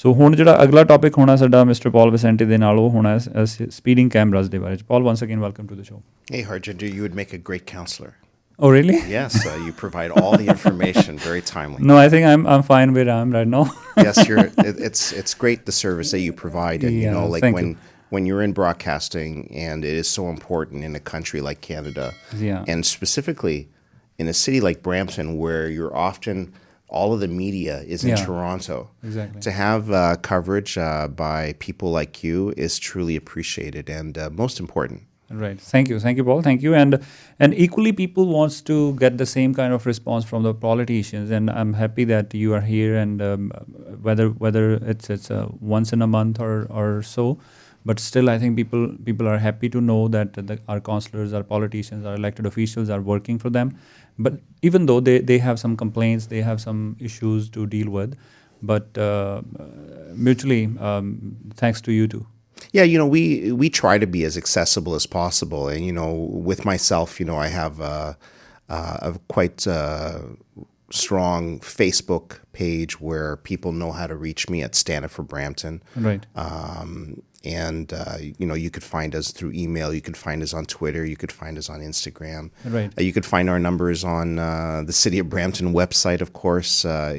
ਸੋ ਹੁਣ ਜਿਹੜਾ ਅਗਲਾ ਟੌਪਿਕ ਹੋਣਾ ਸਾਡਾ ਮਿਸਟਰ ਪੌਲ ਵਿਸੈਂਟੇ ਦੇ ਨਾਲ ਉਹ ਹੋਣਾ ਸਪੀਡਿੰਗ ਕੈਮਰਾਜ਼ ਦੇ ਬਾਰੇ 'ਚ. Paul, once again, welcome to the show. Hey, Harjinder, you would make a great counselor. Oh, really? Yes, you provide all the information, very timely. No, I think I'm fine where I am right now. Yes, it's great the service that you provide, and Yeah, like thank you. when you're in broadcasting, and it is so important in a country like Canada, Yeah. and specifically in a city like Brampton, where you're often all of the media is in Yeah. Toronto. Exactly. To have coverage by people like you is truly appreciated and most important. Right. Thank you, Paul. Thank you. And equally, people wants to get the same kind of response from the politicians, and I'm happy that you are here. And whether it's once in a month or so, but still, I think people are happy to know that our councillors, our politicians, our elected officials are working for them. But even though they have some complaints, they have some issues to deal with, but mutually, thanks to you too. Yeah, we try to be as accessible as possible, and with myself, I have a quite strong Facebook page where people know how to reach me at Stand Up for Brampton. Right. And you could find us through email, you could find us on Twitter, you could find us on Instagram. Right. You could find our numbers on the City of Brampton website, of course,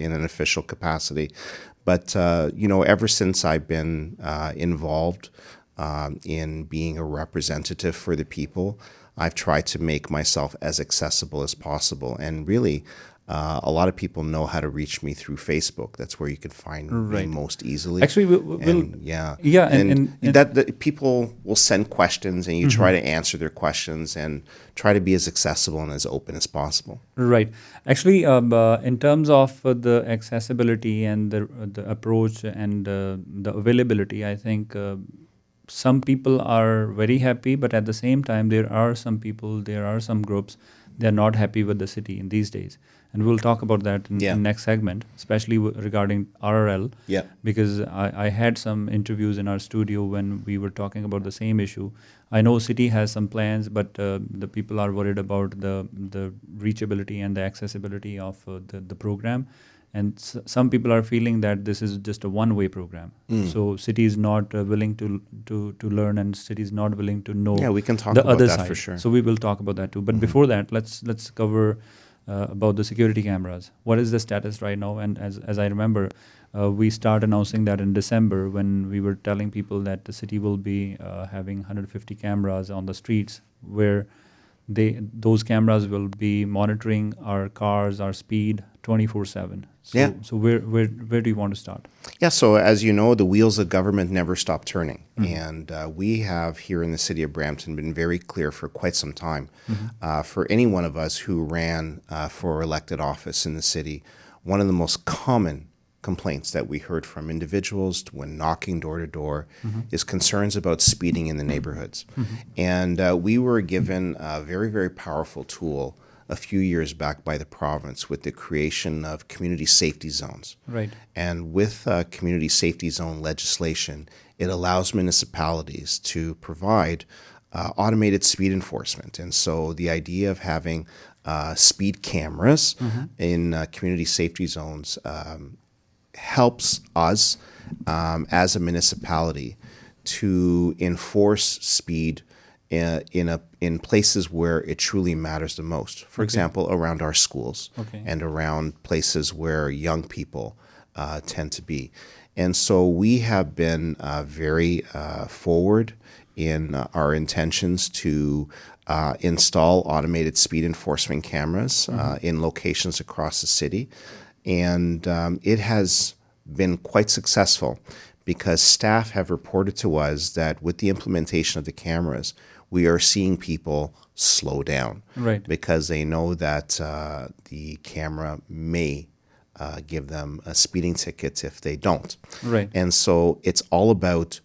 in an official capacity. But, ever since I've been involved in being a representative for the people, I've tried to make myself as accessible as possible. And really, a lot of people know how to reach me through Facebook. That's where you can find me most easily. Actually, that people will send questions, and you try to answer their questions and try to be as accessible and as open as possible. Right. Actually, in terms of the accessibility and the approach and the availability, I think some people are very happy, but at the same time, there are some groups, they are not happy with the city in these days. And we'll talk about that in the next segment, especially regarding RRL. Yeah. Because I had some interviews in our studio when we were talking about the same issue. I know city has some plans, but the people are worried about the reachability and the accessibility of the program. And some people are feeling that this is just a one-way program. So city is not willing to learn, and city is not willing to know we can talk the about other that side. for sure. So we will talk about that too. But before that, let's cover about the security cameras. What is the status right now? And as I remember, we start announcing that in December when we were telling people that the city will be having 150 cameras on the streets, where those cameras will be monitoring our cars, our speed 24/7. So where do you want to start? Yeah, so as you know, the wheels of government never stop turning. And we have here in the city of Brampton been very clear for quite some time. For any one of us who ran for elected office in the city, one of the most common complaints that we heard from individuals when knocking door to door is concerns about speeding in the neighborhoods. And we were given a very, very powerful tool a few years back by the province with the creation of community safety zones. Right. And with community safety zone legislation, it allows municipalities to provide automated speed enforcement. And so the idea of having speed cameras in community safety zones helps us as a municipality to enforce speed in places where it truly matters the most. For example, around our schools and around places where young people tend to be. And so we have been very forward in our intentions to install automated speed enforcement cameras in locations across the city. And it has been quite successful because staff have reported to us that with the implementation of the cameras, we are seeing people slow down. Right. Because they know that the camera may give them a speeding ticket if they don't. Right. And so it's all about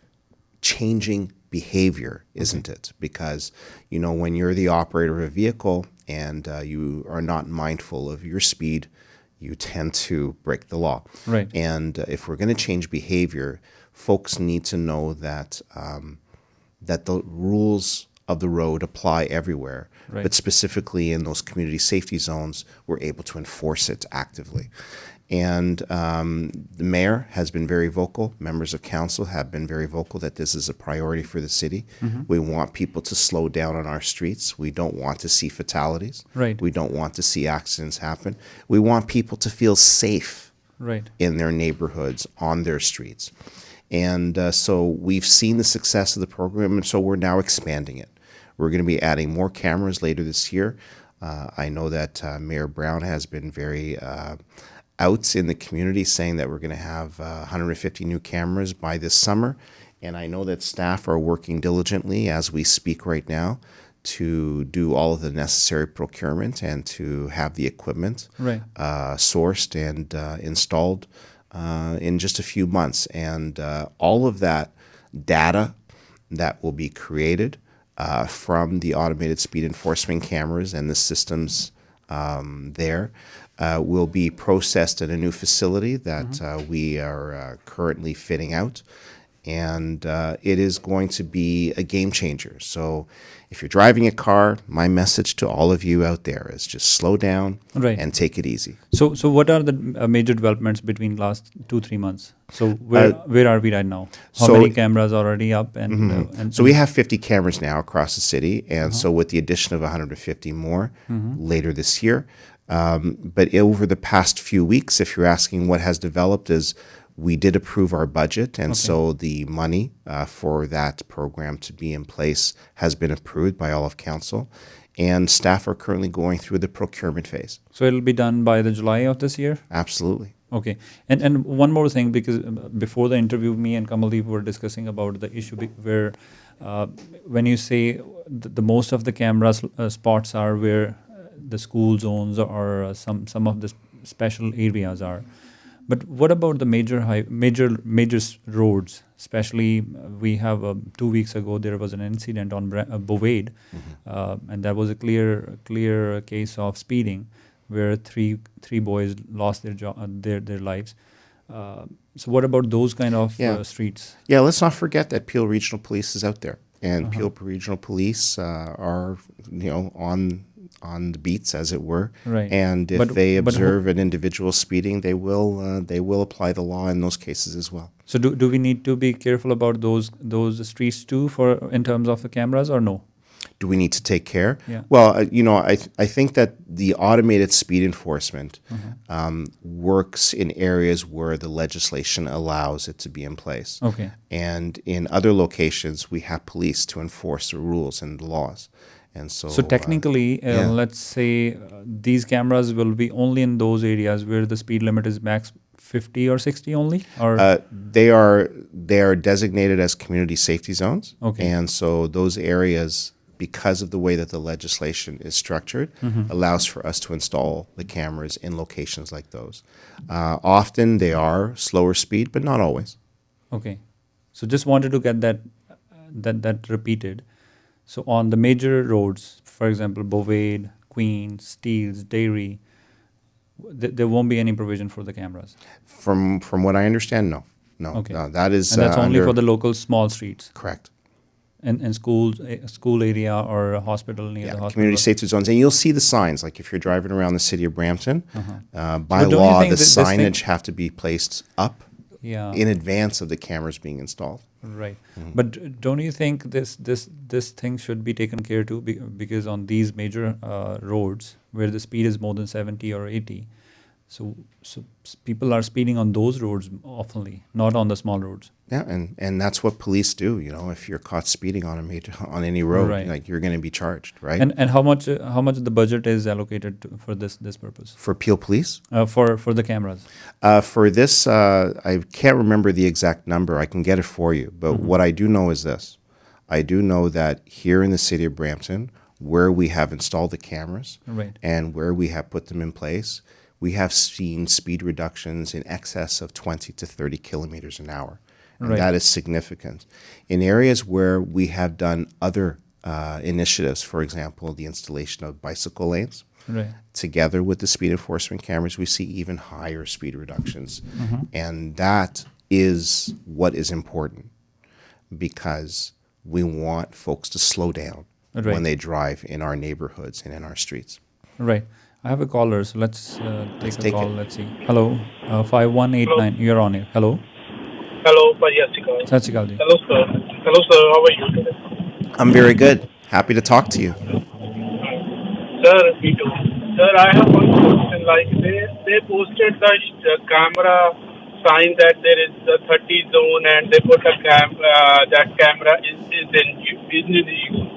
changing behavior, isn't it? Because, you know, when you're the operator of a vehicle and you are not mindful of your speed, you tend to break the law. Right. And if we're going to change behavior, folks need to know that that the rules of the road apply everywhere. Right. But specifically in those community safety zones, we're able to enforce it actively. And the mayor has been very vocal. Members of council have been very vocal that this is a priority for the city. We want people to slow down on our streets. We don't want to see fatalities. Right. We don't want to see accidents happen. We want people to feel safe Right. in their neighborhoods, on their streets. And so we've seen the success of the program, and so we're now expanding it. We're going to be adding more cameras later this year. I know that Mayor Brown has been very out in the community saying that we're going to have 150 new cameras by this summer. And I know that staff are working diligently as we speak right now to do all of the necessary procurement and to have the equipment Right. Sourced and installed in just a few months. And all of that data that will be created from the automated speed enforcement cameras and the systems there will be processed at a new facility that we are currently fitting out. And it is going to be a game changer. So if you're driving a car, my message to all of you out there is just slow down Right. and take it easy. So what are the major developments between last 2-3 months? So where are we right now? How so- many cameras are already up? And So we have 50 cameras now across the city, and so with the addition of 150 more later this year. But over the past few weeks, if you're asking what has developed, is we did approve our budget, and so the money for that program to be in place has been approved by all of council, and staff are currently going through the procurement phase. So it'll be done by the July of this year? Absolutely. Okay. And one more thing, because before the interview, me and Kamaldeep were discussing about the issue where when you say the most of the cameras spots are where the school zones or some of the special areas are. But what about the major roads? Especially, we have 2 weeks ago there was an incident on 𝗚𝗿𝗶𝗶𝗶, and that was a clear case of speeding, where three boys lost their lives. So what about those kind of streets? Yeah, let's not forget that Peel Regional Police is out there, and Peel Regional Police are on the beats, as it were. Right. And if they observe an individual speeding, they will apply the law in those cases as well. So do we need to be careful about those streets too, in terms of the cameras, or no? Do we need to take care? Yeah. Well, I think that the automated speed enforcement works in areas where the legislation allows it to be in place. Okay. And in other locations, we have police to enforce the rules and the laws. And so technically, let's say these cameras will be only in those areas where the speed limit is max 50 or 60 only, or they are designated as community safety zones. Okay. And so those areas, because of the way that the legislation is structured, allows for us to install the cameras in locations like those. Often they are slower speed, but not always. Okay. So just wanted to get that repeated. So on the major roads, for example, 𝗚𝗿𝗶𝗶𝗏, Queen, Steeles, Dairy, there won't be any provision for the cameras. From what I understand, no. Okay. No, that is And that's only for the local small streets. Correct. And school area or a hospital near the hospital. Community safety zones. And you'll see the signs, like if you're driving around the city of Brampton, by But don't you law, think the this thing- signage have to be placed up Yeah. in advance of the cameras being installed. Right. But don't you think this thing should be taken care to, because on these major roads where the speed is more than 70 or 80, so people are speeding on those roads oftenly, not on the small roads. Yeah, and that's what police do. If you're caught speeding on on any road, Right. like you're going to be charged, right? And how much the budget is allocated for this purpose? For Peel Police, For the cameras. for this, I can't remember the exact number. I can get it for you. But what I do know is this: I do know that here in the city of Brampton, where we have installed the cameras, Right. and where we have put them in place, we have seen speed reductions in excess of 20 to 30 kilometers an hour. And Right. that is significant. In areas where we have done other initiatives, for example, the installation of bicycle lanes, Right. together with the speed enforcement cameras, we see even higher speed reductions. And that is what is important, because we want folks to slow down Right. when they drive in our neighborhoods and in our streets. Right. I have a caller, so let's Let's take a take call. it. Let's see. Hello, 5189. You're on here. Hello. Hello, Pajasika. Sat Shri Akal ji. Hello, sir. Hello, sir. How are you today? I'm very good. Happy to talk to you. Sir, me too. Sir, I have one question. Like they posted the camera sign that there is the 30 zone, and they put a that camera is in use.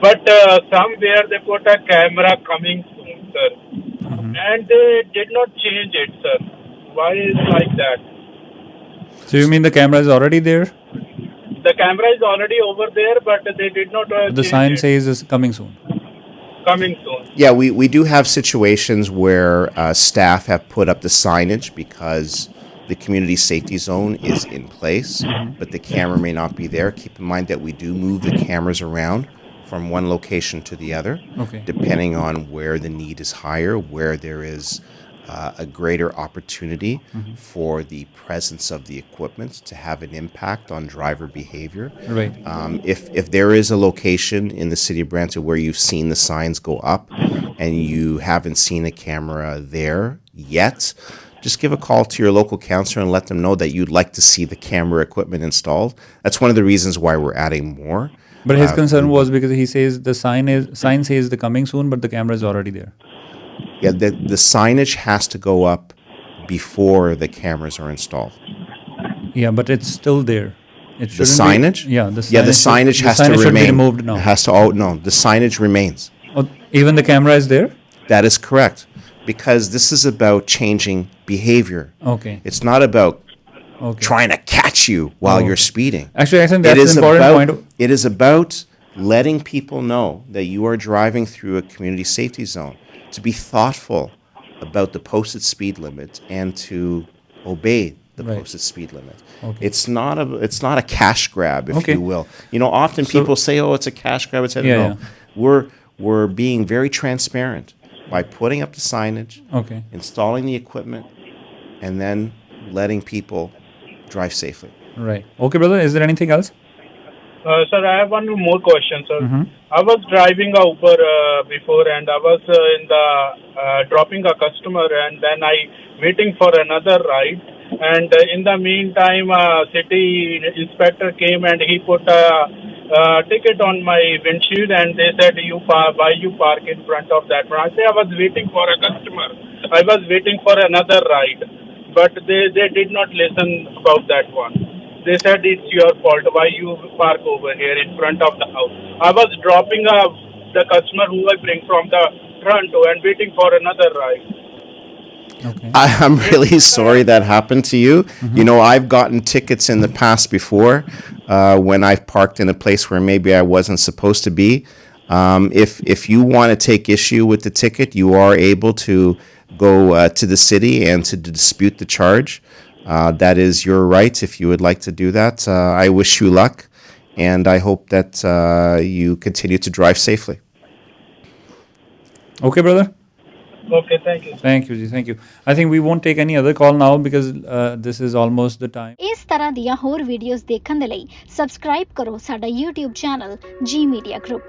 But somewhere they put a camera coming soon, sir, and they did not change it, sir. Why is like that? So you mean the camera is already there? The camera is already over there, but they did not The change sign it. says it's coming soon. Coming soon. Yeah, we do have situations where staff have put up the signage because the community safety zone is in place, but the camera may not be there. Keep in mind that we do move the cameras around from one location to the other, Okay. depending on where the need is higher, where there is a greater opportunity for the presence of the equipment to have an impact on driver behavior. Right. If there is a location in the city of Brampton where you've seen the signs go up and you haven't seen a camera there yet, just give a call to your local councillor and let them know that you'd like to see the camera equipment installed. That's one of the reasons why we're adding more. But his concern was because he says the sign says the coming soon, but the camera is already there. Yeah, the signage has to go up before the cameras are installed. Yeah, but it's still there. It The shouldn't be- signage? Yeah, the Yeah, the signage has to should be remain. removed now. It has to. Oh no, the signage remains. Oh, even the camera is there? That is correct, because this is about changing behavior. Okay. It's not about Okay. trying to catch you while you're speeding. Actually, I think It that's is an important about point. it is about letting people know that you are driving through a community safety zone, to be thoughtful about the posted speed limit and to obey the Right. posted speed limit. Okay. It's not a cash grab, if Okay. you will. You know, often people say, "Oh, it's a cash grab." It's Yeah, no. We're being very transparent by putting up the signage, Okay. installing the equipment, and then letting people drive safely. Right. Okay, brother. Is there anything else? Sir, I have one more question, sir. I was driving a Uber before, and I was in the dropping a customer, and then I waiting for another ride. And in the meantime, city inspector came and he put a ticket on my windshield, and they said, why you park in front of that one? I say I was waiting for a customer. I was waiting for another ride, but they did not listen about that one. They said it's your fault. Why you park over here in front of the house? I was dropping the customer who I bring from the front and waiting for another ride. Okay. I'm really sorry that happened to you. You know, I've gotten tickets in the past before when I've parked in a place where maybe I wasn't supposed to be. If you want to take issue with the ticket, you are able to go to the city and to dispute the charge. That is your right if you would like to do that. I wish you luck, and I hope that you continue to drive safely. Okay, brother. Okay, thank you. Thank you, ji. Thank you. I think we won't take any other call now because this is almost the time. ਇਸ ਤਰ੍ਹਾਂ ਦੀਆਂ ਹੋਰ videos ਦੇਖਣ ਦੇ ਲਈ subscribe ਕਰੋ ਸਾਡਾ YouTube channel ਜੀ ਮੀਡੀਆ ਗਰੁੱਪ।